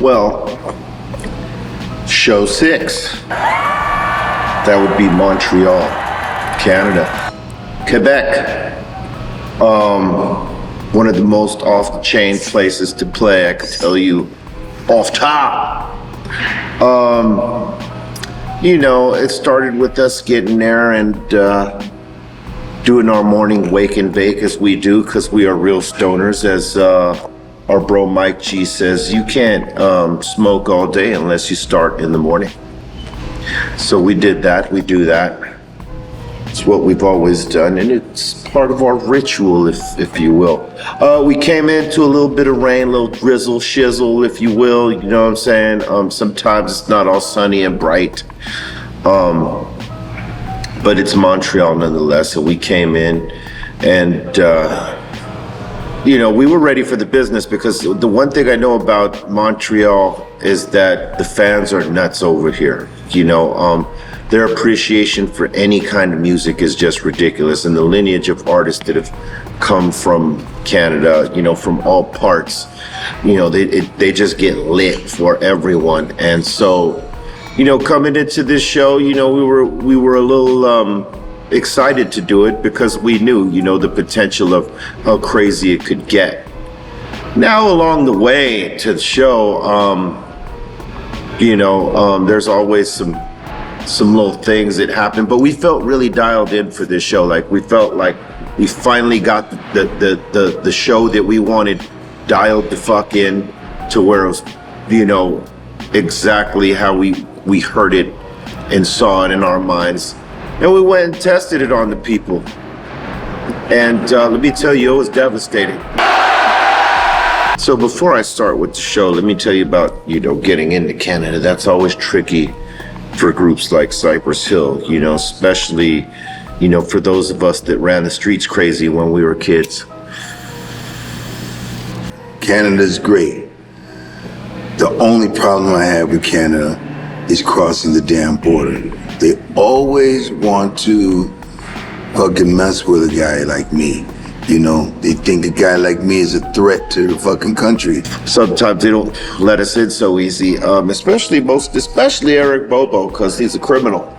Well, show 6. That would be Montreal, Canada. Quebec. One of the most off-the-chain places to play, I could tell you off top. You know, it started with us getting there and doing our morning wake and bake as we do, because we are real stoners. As our bro Mike G says, you can't smoke all day unless you start in the morning. So we did that, we do that. It's what we've always done, and it's part of our ritual, if you will. We came into a little bit of rain, a little drizzle, shizzle, if you will, you know what I'm saying? Sometimes it's not all sunny and bright. But it's Montreal nonetheless, and we came in and you know, we were ready for the business, because the one thing I know about Montreal is that the fans are nuts over here. You know, their appreciation for any kind of music is just ridiculous, and the lineage of artists that have come from Canada, you know, from all parts, you know, they just get lit for everyone. And so, you know, coming into this show, you know, we were a little excited to do it, because we knew, you know, the potential of how crazy it could get. Now along the way to the show, you know, there's always some little things that happen, but we felt really dialed in for this show. Like, we felt like we finally got the show that we wanted dialed the fuck in to where it was, you know, exactly how we heard it and saw it in our minds. And we went and tested it on the people. And let me tell you, it was devastating. So before I start with the show, let me tell you about, you know, getting into Canada. That's always tricky for groups like Cypress Hill, you know, especially, you know, for those of us that ran the streets crazy when we were kids. Canada's great. The only problem I have with Canada is crossing the damn border. They always want to fucking mess with a guy like me. You know, they think a guy like me is a threat to the fucking country. Sometimes they don't let us in so easy, especially Eric Bobo, because he's a criminal.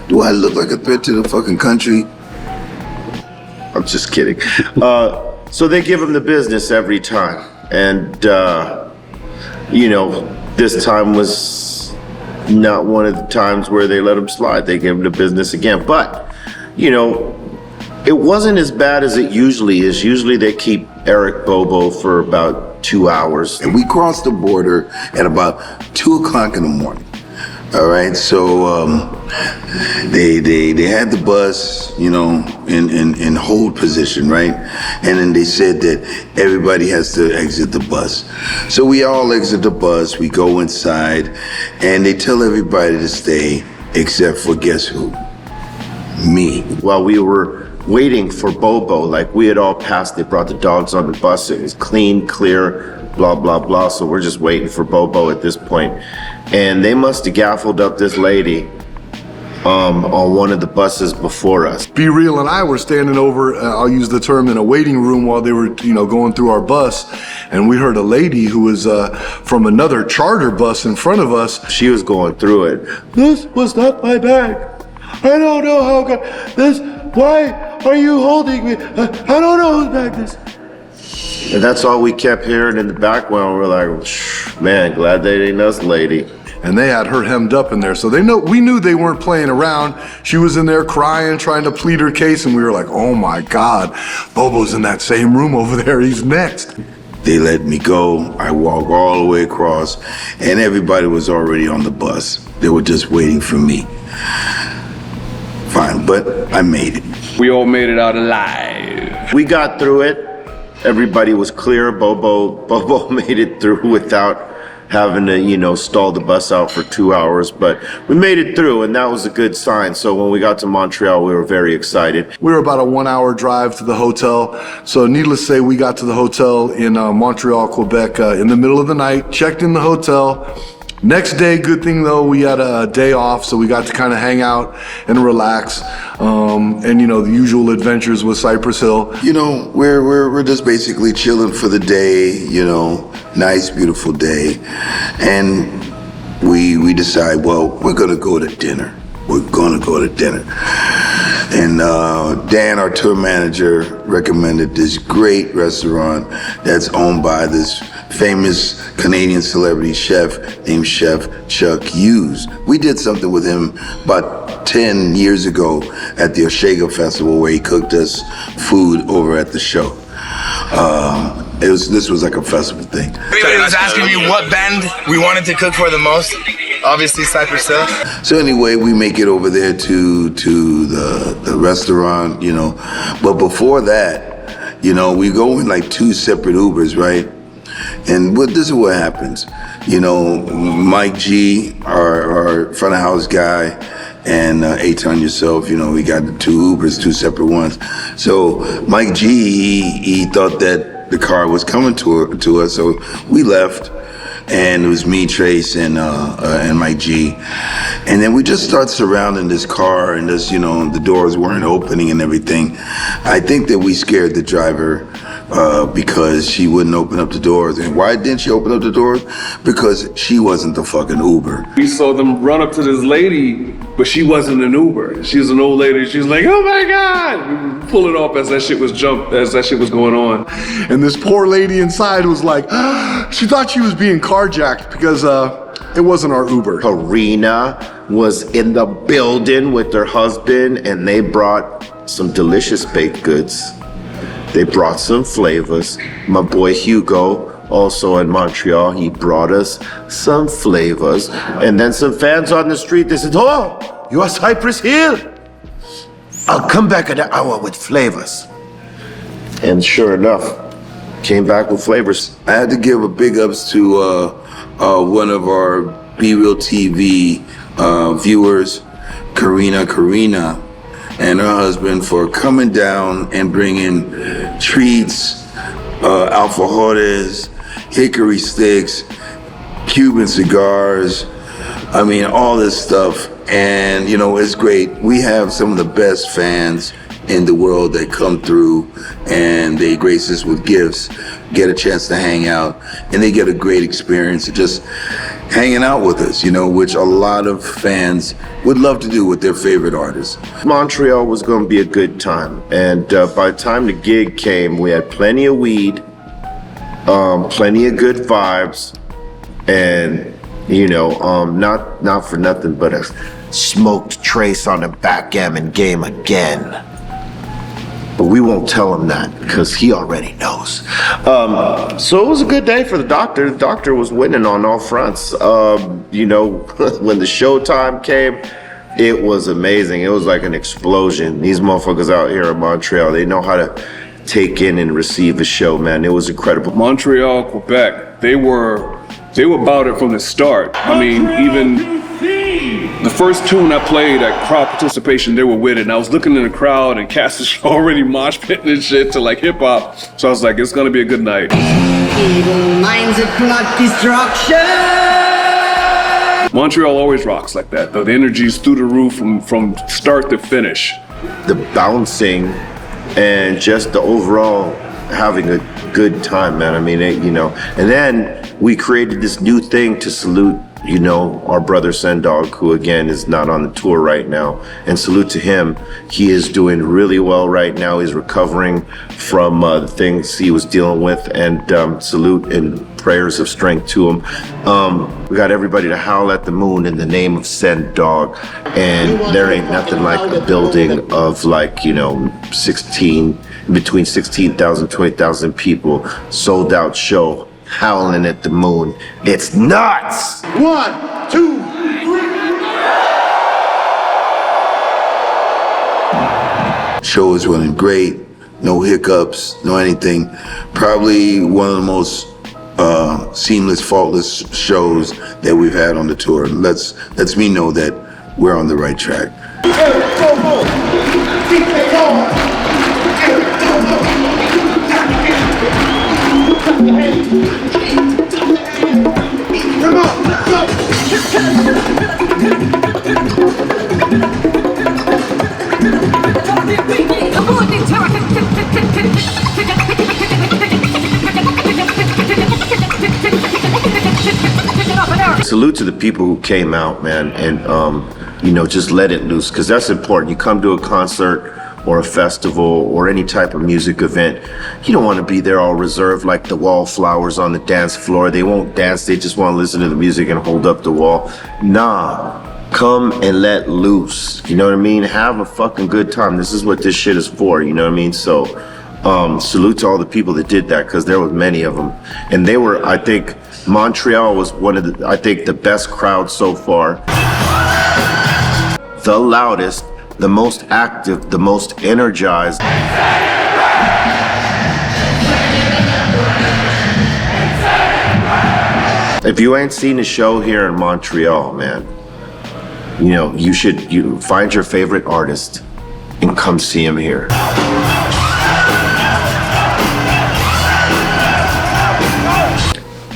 Do I look like a threat to the fucking country? I'm just kidding. So they give him the business every time. And, you know, this time was not one of the times where they let him slide. They gave him the business again. But, you know, it wasn't as bad as it usually is. Usually they keep Eric Bobo for about 2 hours. And we crossed the border at about 2 o'clock in the morning. All right, so they had the bus, you know, in hold position, right? And then they said that everybody has to exit the bus. So we all exit the bus, we go inside, and they tell everybody to stay, except for guess who? Me. While we were waiting for Bobo, like we had all passed, they brought the dogs on the bus, it was clean, clear, blah, blah, blah. So we're just waiting for Bobo at this point. And they must have gaffled up this lady on one of the buses before us. Be Real and I were standing over, I'll use the term, in a waiting room while they were, you know, going through our bus. And we heard a lady who was from another charter bus in front of us. She was going through it. This was not my bag. I don't know how this, why are you holding me? I don't know whose bag this. And that's all we kept hearing in the background. We're like, man, glad they ain't us, lady. And they had her hemmed up in there. So we knew they weren't playing around. She was in there crying, trying to plead her case. And we were like, oh my God, Bobo's in that same room over there. He's next. They let me go. I walked all the way across, and everybody was already on the bus. They were just waiting for me. Fine, but I made it. We all made it out alive. We got through it. Everybody was clear. Bobo made it through without having to, you know, stall the bus out for 2 hours, but we made it through, and that was a good sign. So when we got to Montreal, we were very excited. We were about a 1 hour drive to the hotel. So needless to say, we got to the hotel in Montreal, Quebec, in the middle of the night, checked in the hotel, Next day, good thing though, we had a day off, so we got to kind of hang out and relax. And you know, the usual adventures with Cypress Hill. You know, we're just basically chilling for the day, you know, nice, beautiful day. And we decide, well, we're gonna go to dinner. We're gonna go to dinner. And Dan, our tour manager, recommended this great restaurant that's owned by this famous Canadian celebrity chef named Chef Chuck Hughes. We did something with him about 10 years ago at the Osheaga Festival where he cooked us food over at the show. This was like a festival thing. Everybody was asking me what band we wanted to cook for the most. Obviously, Cypress Hill. So anyway, we make it over there to the restaurant, you know. But before that, you know, we go in like 2 separate Ubers, right? And this is what happens. You know, Mike G, our front of house guy, and Aton yourself, you know, we got the 2 Ubers, 2 separate ones. So Mike G, he thought that the car was coming to us, so we left. And it was me, Trace, and Mike G. And then we just start surrounding this car, and just, you know, the doors weren't opening and everything. I think that we scared the driver because she wouldn't open up the doors. And why didn't she open up the doors? Because she wasn't the fucking Uber. We saw them run up to this lady, but she wasn't an Uber. She was an old lady. She was like, "Oh my God!" We pull it off as that shit was going on. And this poor lady inside was like, she thought she was being carjacked because it wasn't our Uber. Karina was in the building with her husband, and they brought some delicious baked goods. They brought some flavors. My boy Hugo, also in Montreal, he brought us some flavors. And then some fans on the street, they said, "Oh, you are Cypress Hill? I'll come back in an hour with flavors." And sure enough, came back with flavors. I had to give a big ups to one of our BREALTV viewers, Karina, and her husband for coming down and bringing treats, alfajores, hickory sticks, Cuban cigars. I mean, all this stuff. And, you know, it's great. We have some of the best fans in the world that come through, and they grace us with gifts, get a chance to hang out, and they get a great experience of just hanging out with us, you know, which a lot of fans would love to do with their favorite artists. Montreal was going to be a good time, and by the time the gig came, we had plenty of weed, plenty of good vibes, and you know, not for nothing, but a smoked Trace on the backgammon game again. But we won't tell him that because he already knows. So it was a good day for the doctor. The doctor was winning on all fronts. You know, when the showtime came, it was amazing. It was like an explosion. These motherfuckers out here in Montreal, they know how to take in and receive a show, man. It was incredible. Montreal, Quebec, they were about it from the start. I mean, even the first tune I played at crowd participation, they were with it. And I was looking in the crowd, and Cass is already mosh pitting and shit to like hip hop. So I was like, it's gonna be a good night. Evil minds that plot destruction. Montreal always rocks like that, though. The energy's through the roof from start to finish. The bouncing and just the overall having a good time, man. I mean, you know, and then we created this new thing to salute, you know, our brother Sendog, who again is not on the tour right now, and salute to him. He is doing really well right now. He's recovering from the things he was dealing with, and salute and prayers of strength to him. We got everybody to howl at the moon in the name of Sendog, and there ain't nothing like a building of like, you know, between 16,000, 20,000 people, sold out show, howling at the moon. It's nuts! 1, 2, 3. Show is running great, no hiccups, no anything. Probably one of the most seamless, faultless shows that we've had on the tour. Lets me know that we're on the right track. Come on, let's go! salute to the people who came out, man, and just let it loose, because that's important. You come to a concert or a festival or any type of music event, you don't want to be there all reserved like the wallflowers on the dance floor. They won't dance, they just want to listen to the music and hold up the wall. Nah, come and let loose. You know what I mean? Have a fucking good time. This is what this shit is for, you know what I mean? So, salute to all the people that did that, because there was many of them. And they were, I think, Montreal was one of the, I think, the best crowd so far. The loudest, the most active, the most energized. If you ain't seen a show here in Montreal, man, you should find your favorite artist and come see him here.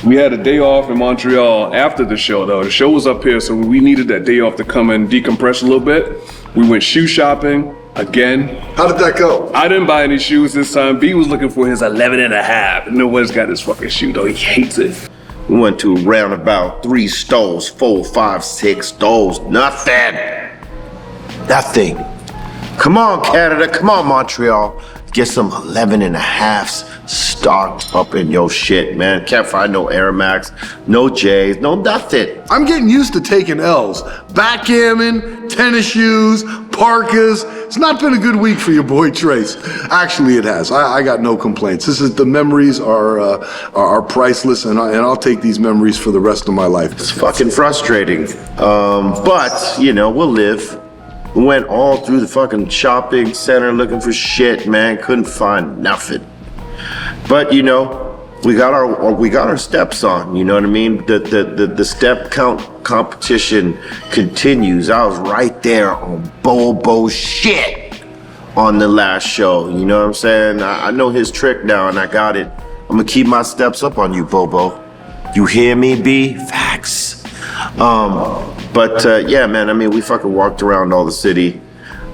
We had a day off in Montreal after the show, though. The show was up here, so we needed that day off to come and decompress a little bit. We went shoe shopping again. How did that go? I didn't buy any shoes this time. B was looking for his 11 and a half. Nobody's got his fucking shoe, though. He hates it. We went to around about 3 stores, 4, 5, 6 stores. Nothing. Come on, Canada. Come on, Montreal. Get some 11 and a halves stocked up in your shit, man. Can't find no Air Max, no J's, no nothing. I'm getting used to taking L's. Backgammon, tennis shoes, parkas. It's not been a good week for your boy Trace. Actually, it has. I got no complaints. The memories are priceless, and I'll take these memories for the rest of my life. It's fucking frustrating. But, we'll live. We went all through the fucking shopping center looking for shit, man. Couldn't find nothing. But we got our steps on. You know what I mean? The step count competition continues. I was right there on Bobo shit on the last show. You know what I'm saying? I know his trick now, and I got it. I'm gonna keep my steps up on you, Bobo. You hear me, B? Facts. Yeah, man. I mean, we fucking walked around all the city.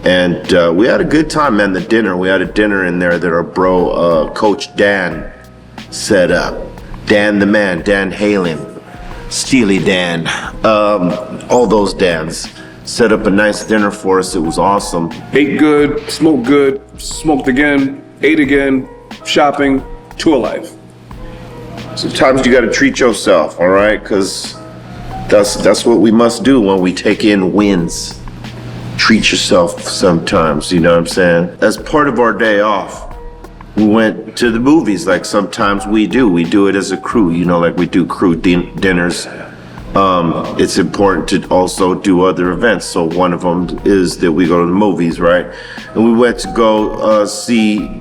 And we had a good time, man. We had a dinner in there that our bro, Coach Dan, set up. Dan the man, Dan Halen, Steely Dan, all those Dans set up a nice dinner for us. It was awesome. Ate good, smoked again, ate again, shopping, tour life. Sometimes you gotta treat yourself, all right? Because that's what we must do when we take in wins. Treat yourself sometimes, you know what I'm saying? As part of our day off, we went to the movies like sometimes we do. We do it as a crew, like we do crew dinners. It's important to also do other events. So one of them is that we go to the movies, right? And we went to go see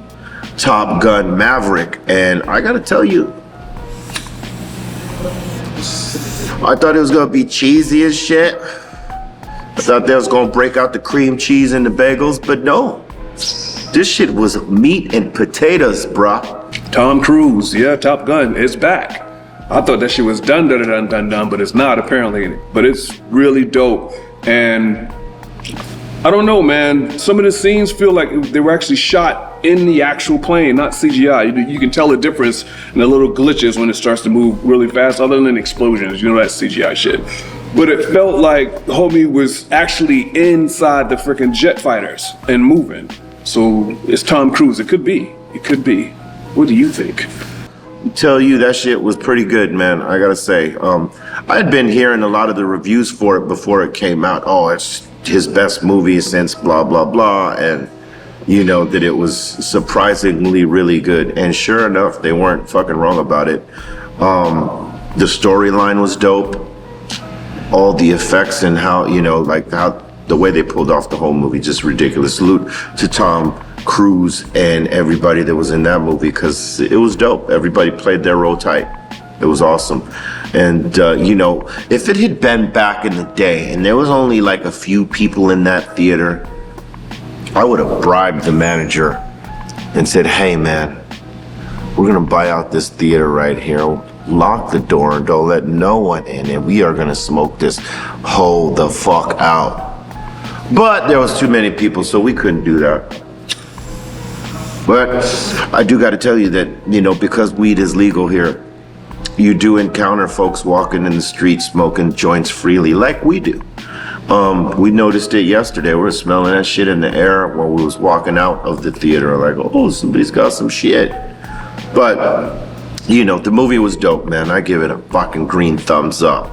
Top Gun Maverick. And I gotta tell you, I thought it was gonna be cheesy as shit. I thought they was gonna break out the cream cheese and the bagels, but no. This shit was meat and potatoes, bruh. Tom Cruise, yeah, Top Gun, it's back. I thought that shit was done, but it's not apparently. But it's really dope. And I don't know, man. Some of the scenes feel like they were actually shot in the actual plane, not CGI. You can tell the difference in the little glitches when it starts to move really fast, other than explosions. That's CGI shit. But it felt like the homie was actually inside the freaking jet fighters and moving. So it's Tom Cruise. It could be. What do you think? Tell you that shit was pretty good, man. I gotta say, I had been hearing a lot of the reviews for it before it came out. Oh, it's his best movie since blah blah blah, and that it was surprisingly really good. And sure enough, they weren't fucking wrong about it. The storyline was dope. All the effects and how the way they pulled off the whole movie, just ridiculous. Salute to Tom Cruise and everybody that was in that movie, because it was dope. Everybody played their role tight. It was awesome. And if it had been back in the day and there was only like a few people in that theater, I would have bribed the manager and said, hey man, we're gonna buy out this theater right here. Lock the door and don't let no one in, and we are gonna smoke this whole the fuck out. But there was too many people, so we couldn't do that. But I do gotta tell you that, because weed is legal here, you do encounter folks walking in the street smoking joints freely, like we do. We noticed it yesterday. We were smelling that shit in the air while we was walking out of the theater. Like, oh, somebody's got some shit. But, you know, the movie was dope, man. I give it a fucking green thumbs up.